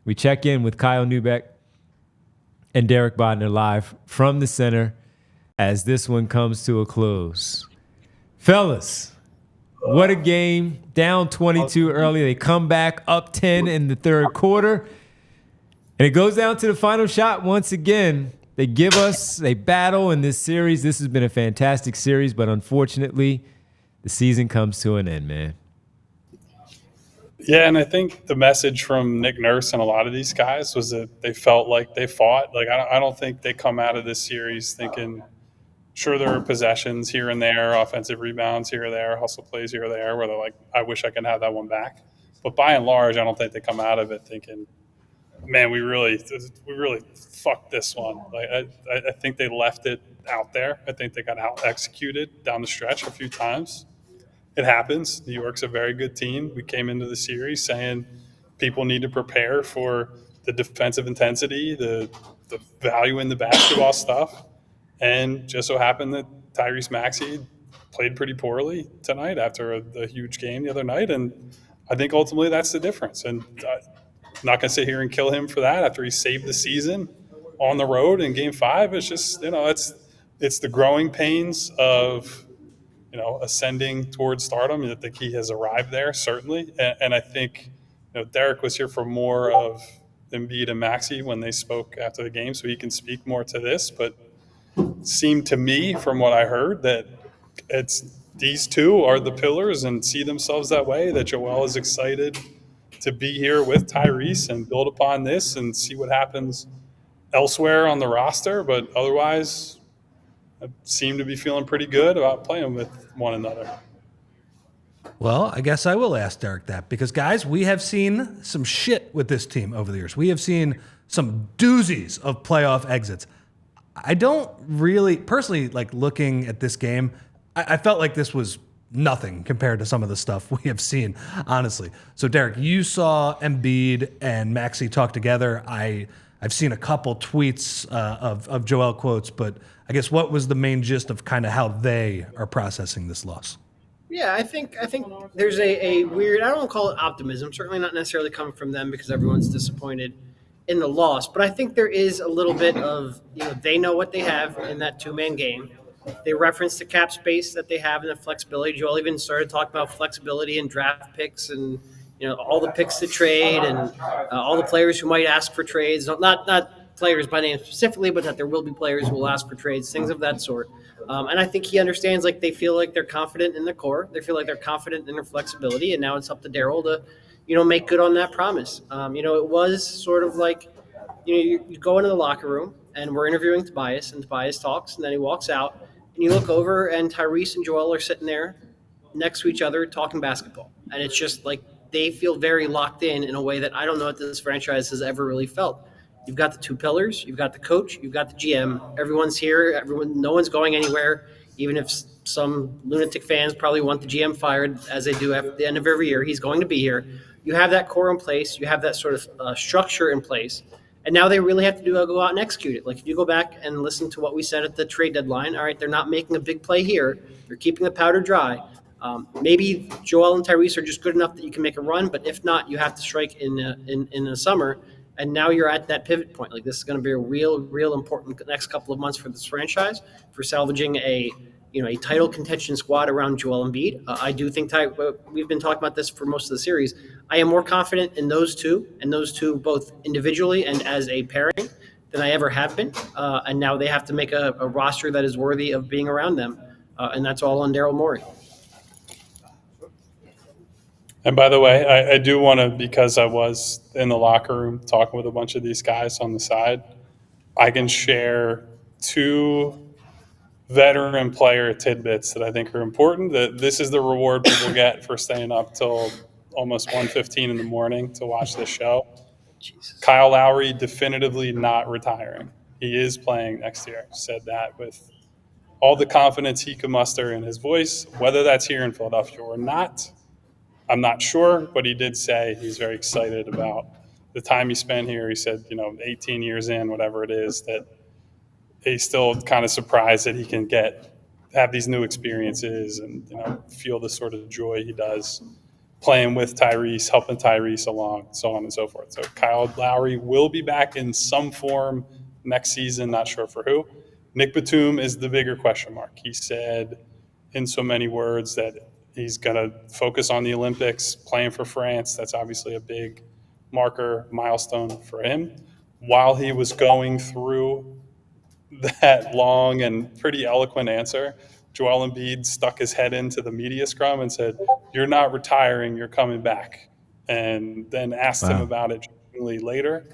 We check in with Kyle Neubeck and Derek Bodner live from the center as this one comes to a close. Fellas, what a game. Down 22 early. They come back up 10 in the third quarter. And it goes down to the final shot once again. They battle in this series. This has been a fantastic series, but unfortunately, the season comes to an end, man. Yeah, and I think the message from Nick Nurse and a lot of these guys was that they felt like they fought. Like, I don't think they come out of this series thinking, sure, there are possessions here and there, offensive rebounds here or there, hustle plays here or there, where they're like, I wish I could have that one back. But by and large, I don't think they come out of it thinking, man, we really fucked this one. Like, I think they left it out there. I think they got out executed down the stretch a few times. It happens. New York's a very good team. We came into the series saying people need to prepare for the defensive intensity, the value in the basketball stuff. And just so happened that Tyrese Maxey played pretty poorly tonight after a huge game the other night. And I think ultimately that's the difference. And I'm not going to sit here and kill him for that after he saved the season on the road in Game 5. It's just, it's the growing pains of, ascending towards stardom. I think he has arrived there, certainly. And I think, Derek was here for more of Embiid and Maxey when they spoke after the game, so he can speak more to this. But it seemed to me, from what I heard, that these two are the pillars and see themselves that way, that Joel is excited to be here with Tyrese and build upon this and see what happens elsewhere on the roster. But otherwise, I seem to be feeling pretty good about playing with one another. Well, I guess I will ask Derek that because, guys, we have seen some shit with this team over the years. We have seen some doozies of playoff exits. I don't really, personally, like looking at this game, I felt like this was nothing compared to some of the stuff we have seen, honestly. So, Derek, you saw Embiid and Maxey talk together. I've seen a couple tweets of Joel quotes, but I guess what was the main gist of kind of how they are processing this loss? Yeah, I think there's a weird, I don't want to call it optimism, certainly not necessarily coming from them because everyone's disappointed in the loss, but I think there is a little bit of, they know what they have in that two-man game. They reference the cap space that they have and the flexibility. Joel even started talking about flexibility and draft picks and all the picks to trade and all the players who might ask for trades. Not players by name specifically, but that there will be players who will ask for trades, things of that sort. And I think he understands, like, they feel like they're confident in the core. They feel like they're confident in their flexibility, and now it's up to Daryl to, make good on that promise. It was sort of like, you go into the locker room, and we're interviewing Tobias, and Tobias talks, and then he walks out, and you look over, and Tyrese and Joel are sitting there next to each other talking basketball. And it's just like they feel very locked in a way that I don't know if this franchise has ever really felt. You've got the two pillars, you've got the coach, you've got the GM. Everyone's here. No one's going anywhere, even if some lunatic fans probably want the GM fired, as they do at the end of every year. He's going to be here. You have that core in place. You have that sort of structure in place. And now they really have to go out and execute it. Like, if you go back and listen to what we said at the trade deadline, all right, they're not making a big play here. They're keeping the powder dry. Maybe Joel and Tyrese are just good enough that you can make a run, but if not, you have to strike in the summer. And now you're at that pivot point. Like, this is going to be a real important next couple of months for this franchise for salvaging a title contention squad around Joel Embiid. I do think we've been talking about this for most of the series. I am more confident in those two both individually and as a pairing than I ever have been. And now they have to make a roster that is worthy of being around them. And that's all on Daryl Morey. And by the way, I do want to, because I was in the locker room talking with a bunch of these guys on the side, I can share two veteran player tidbits that I think are important. That this is the reward people get for staying up till almost 1:15 in the morning to watch this show. Jesus. Kyle Lowry definitively not retiring. He is playing next year. Said that with all the confidence he could muster in his voice. Whether that's here in Philadelphia or not, I'm not sure, but he did say he's very excited about the time he spent here. He said, 18 years in, whatever it is, that he's still kind of surprised that he can have these new experiences and, feel the sort of joy he does playing with Tyrese, helping Tyrese along, so on and so forth. So Kyle Lowry will be back in some form next season, not sure for who. Nick Batum is the bigger question mark. He said in so many words that he's going to focus on the Olympics, playing for France. That's obviously a big marker, milestone for him. While he was going through that long and pretty eloquent answer, Joel Embiid stuck his head into the media scrum and said, "You're not retiring, you're coming back." And then asked him about it later.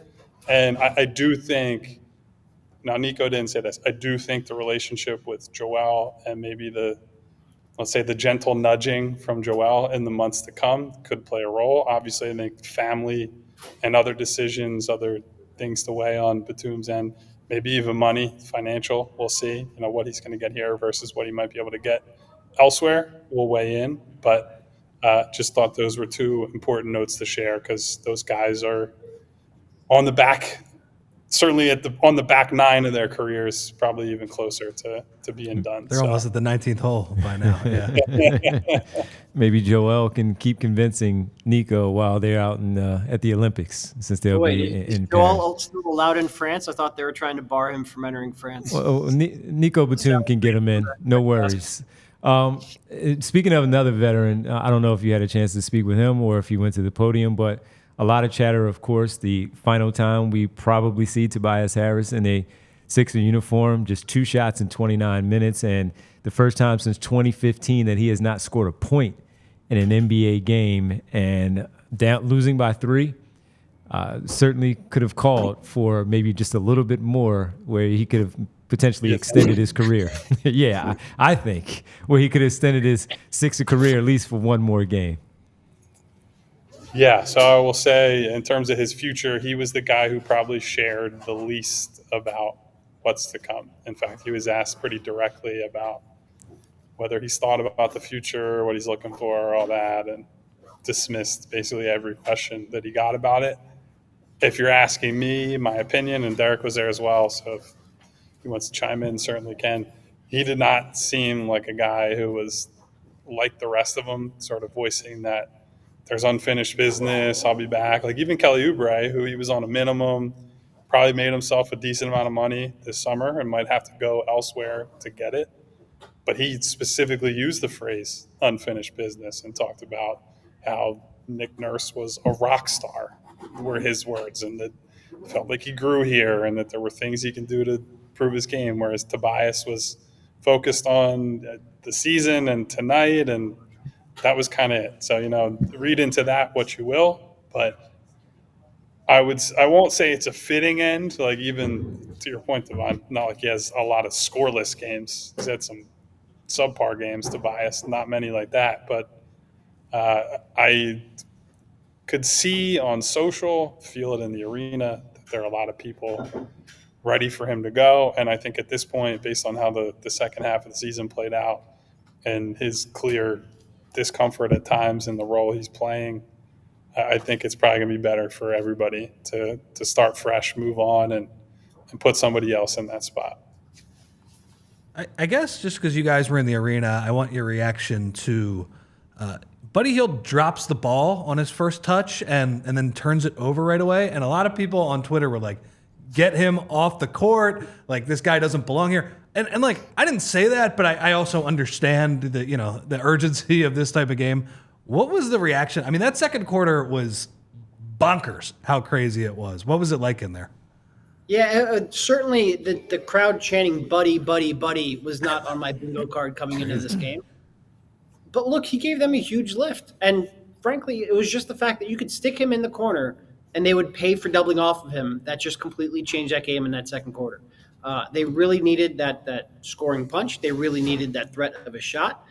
And I do think, now Nico didn't say this, I do think the relationship with Joel and maybe let's say the gentle nudging from Joel in the months to come could play a role. Obviously, I think family and other decisions, other things to weigh on Batum's end, maybe even money, financial. We'll see, what he's going to get here versus what he might be able to get elsewhere. We'll weigh in, but just thought those were two important notes to share because those guys are on the back, certainly on the back nine of their careers, probably even closer to being done. They're almost at the 19th hole by now. Yeah. Maybe Joel can keep convincing Nico while they're out at the Olympics, since they'll be in Paris. Joel still allowed in France? I thought they were trying to bar him from entering France. Well, Nico Batum can get him in. No worries. Speaking of another veteran, I don't know if you had a chance to speak with him or if he went to the podium, but a lot of chatter, of course, the final time we probably see Tobias Harris in a Sixer uniform, just 2 shots in 29 minutes, and the first time since 2015 that he has not scored a point in an NBA game, and losing by 3 certainly could have called for maybe just a little bit more where he could have potentially extended his career. Yeah, I think where he could have extended his Sixer career at least for one more game. Yeah, so I will say in terms of his future, he was the guy who probably shared the least about what's to come. In fact, he was asked pretty directly about whether he's thought about the future, what he's looking for, all that, and dismissed basically every question that he got about it. If you're asking me, my opinion, and Derek was there as well, so if he wants to chime in, certainly can. He did not seem like a guy who was like the rest of them, sort of voicing that there's unfinished business, I'll be back. Like even Kelly Oubre, who he was on a minimum, probably made himself a decent amount of money this summer and might have to go elsewhere to get it. But he specifically used the phrase unfinished business and talked about how Nick Nurse was a rock star, were his words, and that felt like he grew here and that there were things he can do to prove his game, whereas Tobias was focused on the season and tonight, and that was kind of it. So, read into that what you will, but I won't say it's a fitting end. Like even to your point, Devon, not like he has a lot of scoreless games. He's had some subpar games, Tobias, not many like that. But I could see on social, feel it in the arena, that there are a lot of people ready for him to go. And I think at this point, based on how the second half of the season played out and his clear discomfort at times in the role he's playing, I think it's probably going to be better for everybody to start fresh, move on, and put somebody else in that spot. I guess just because you guys were in the arena, I want your reaction to Buddy Hield drops the ball on his first touch and then turns it over right away. And a lot of people on Twitter were like, get him off the court. Like, this guy doesn't belong here. And like, I didn't say that, but I also understand the urgency of this type of game. What was the reaction? I mean, that second quarter was bonkers how crazy it was. What was it like in there? Yeah, certainly the crowd chanting "Buddy, Buddy, Buddy" was not on my bingo card coming into this game. But look, he gave them a huge lift. And frankly, it was just the fact that you could stick him in the corner and they would pay for doubling off of him. That just completely changed that game in that second quarter. They really needed that scoring punch. They really needed that threat of a shot.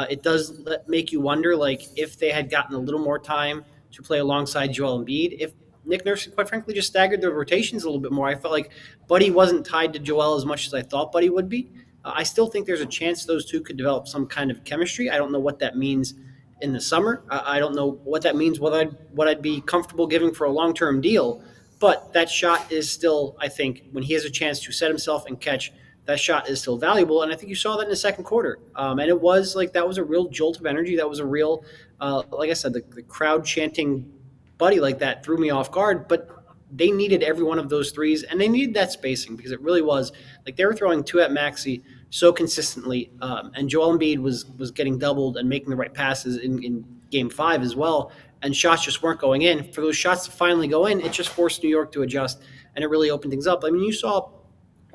It does make you wonder, like, if they had gotten a little more time to play alongside Joel Embiid, if Nick Nurse, quite frankly, just staggered the rotations a little bit more. I felt like Buddy wasn't tied to Joel as much as I thought Buddy would be. I still think there's a chance those two could develop some kind of chemistry. I don't know what that means in the summer. I don't know what that means, what I'd be comfortable giving for a long-term deal. But that shot is still, I think, when he has a chance to set himself and catch that shot is still valuable. And I think you saw that in the second quarter. And it was like that was a real jolt of energy. That was a real, like I said, the crowd chanting Buddy like that threw me off guard. But they needed every one of those threes, and they needed that spacing because it really was like they were throwing two at Maxey so consistently. And Joel Embiid was getting doubled and making the right passes in Game 5 as well. And shots just weren't going in. For those shots to finally go in, it just forced New York to adjust, and it really opened things up. I mean, you saw,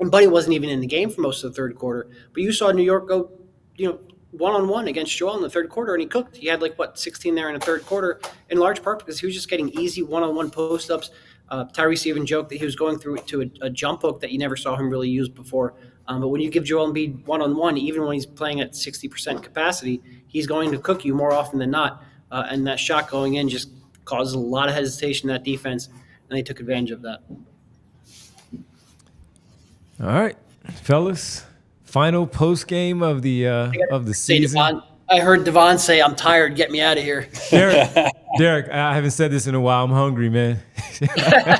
and Buddy wasn't even in the game for most of the third quarter, but you saw New York go, one-on-one against Joel in the third quarter, and he cooked. He had 16 there in the third quarter, in large part because he was just getting easy one-on-one post-ups. Tyrese even joked that he was going through to a jump hook that you never saw him really use before. But when you give Joel Embiid one-on-one, even when he's playing at 60% capacity, he's going to cook you more often than not. And that shot going in just causes a lot of hesitation in that defense, and they took advantage of that. All right, fellas. Final post game of the season. Devon, I heard Devon say, "I'm tired. Get me out of here." Derek, I haven't said this in a while. I'm hungry, man.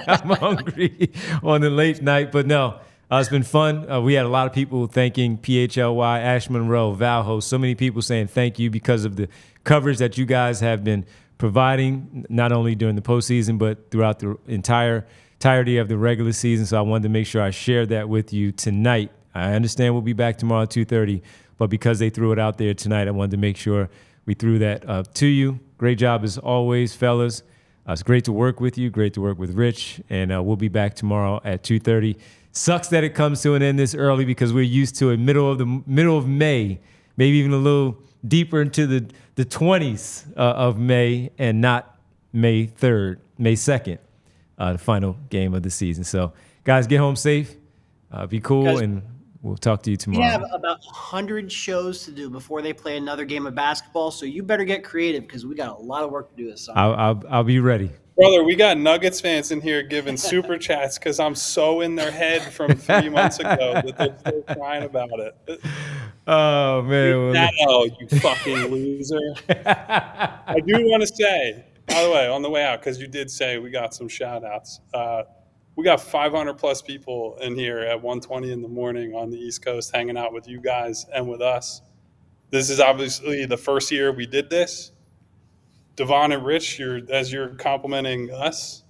I'm hungry on the late night, but no, it's been fun. We had a lot of people thanking PHLY, Ash Monroe, Valho, so many people saying thank you because of the coverage that you guys have been providing, not only during the postseason, but throughout the entirety of the regular season. So I wanted to make sure I shared that with you tonight. I understand we'll be back tomorrow at 2:30, but because they threw it out there tonight, I wanted to make sure we threw that to you. Great job as always, fellas. It's great to work with you. Great to work with Rich, and we'll be back tomorrow at 2:30. Sucks that it comes to an end this early because we're used to it middle of May, maybe even a little deeper into the 20s of May, and not May 3rd, May 2nd, the final game of the season. So, guys, get home safe. Be cool, guys, and we'll talk to you tomorrow. We have about 100 shows to do before they play another game of basketball, so you better get creative because we got a lot of work to do this summer. I'll be ready. Brother, we got Nuggets fans in here giving super chats because I'm so in their head from 3 months ago that they're still crying about it. Oh, man. You fucking loser. I do want to say, by the way, on the way out, because you did say we got some shout-outs. We got 500-plus people in here at 1:20 in the morning on the East Coast hanging out with you guys and with us. This is obviously the first year we did this. Devon and Rich, as you're complimenting us,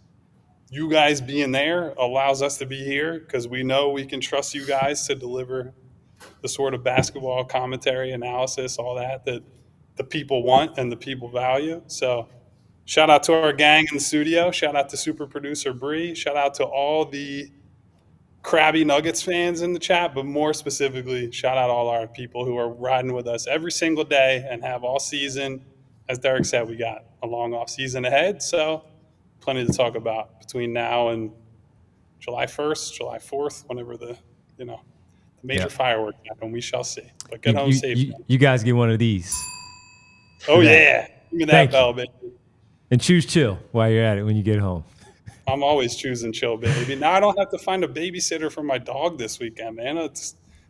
you guys being there allows us to be here because we know we can trust you guys to deliver the sort of basketball commentary, analysis, all that the people want and the people value. So shout out to our gang in the studio. Shout out to super producer Bree. Shout out to all the crabby Nuggets fans in the chat, but more specifically, shout out all our people who are riding with us every single day and have all season. As Derek said, we got a long off season ahead, so plenty to talk about between now and July 1st, July 4th, whenever the major fireworks happen. We shall see. But get home safe. You guys get one of these. Oh, yeah. Give me that bell, baby. And choose chill while you're at it when you get home. I'm always choosing chill, baby. Now I don't have to find a babysitter for my dog this weekend, man.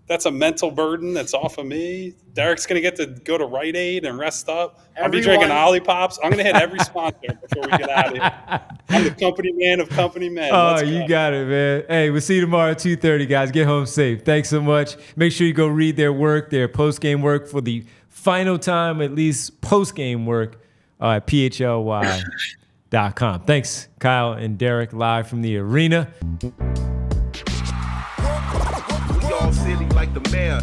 That's a mental burden that's off of me. Derek's going to get to go to Rite Aid and rest up. I'll be drinking Ollipops. I'm going to hit every sponsor before we get out of here. I'm the company man of company men. Oh, you got it, man. Hey, we'll see you tomorrow at 2:30, guys. Get home safe. Thanks so much. Make sure you go read their work, their post-game work for the final time, at least post-game work at PHLY.com. Thanks, Kyle and Derek, live from the arena. City like the mayor.